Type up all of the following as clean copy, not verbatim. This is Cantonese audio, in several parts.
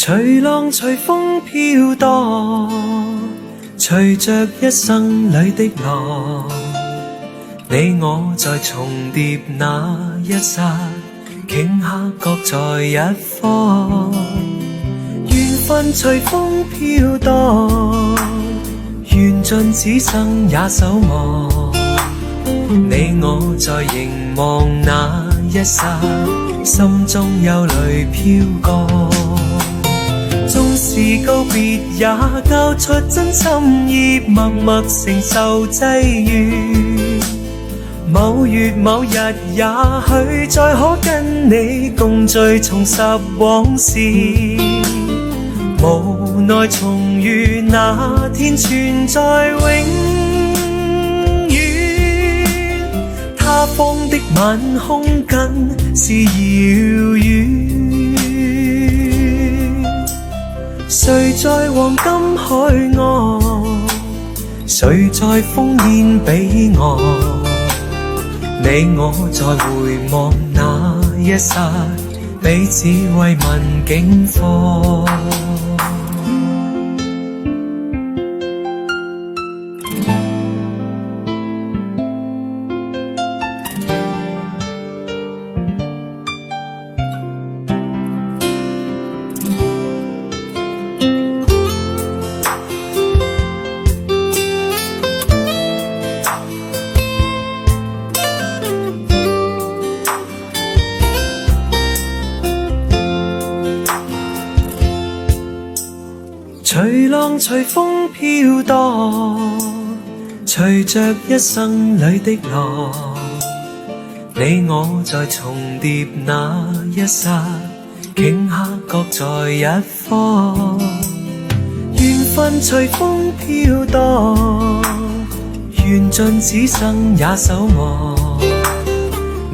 隨浪隨風飄蕩，隨着一生裏的浪，你我在重疊那一剎，頃刻各在一方。緣分隨風飄蕩，緣盡此生也守望。你我在凝望那一剎，心中憂慮飄過。縱是告別也交出真心意，默默承受際遇。某月某日也許再可跟你共聚重拾往事，無奈重遇那天存在永遠，他方的晚空更是遙遠。誰在黃金海岸，誰在烽煙彼岸，你我在回望那一剎，彼此慰問境況。隨浪隨風飄蕩，隨着一生裏的浪，你我在重疊那一剎，頃刻各在一方。緣分隨風飄蕩，緣盡此生也守望。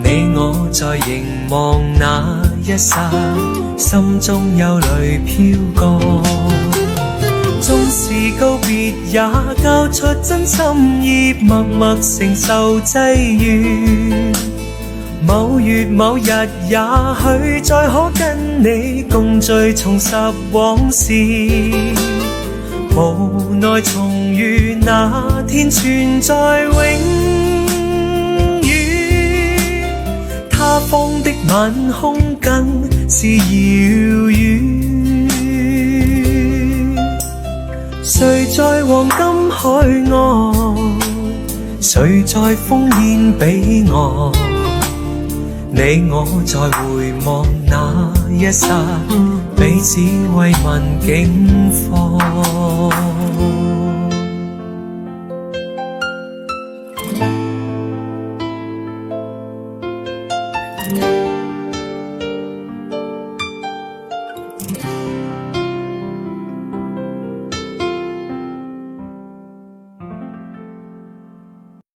你我在凝望那一剎，心中憂慮飄過。縱是告別也交出真心意，默默承受際遇。某月某日也許再可跟你共聚重拾往事，無奈重遇那天存在永遠，他方的晚空更是遙遠。誰在黃金海岸，誰在烽煙彼岸，你我在回望那一剎，彼此慰問境況。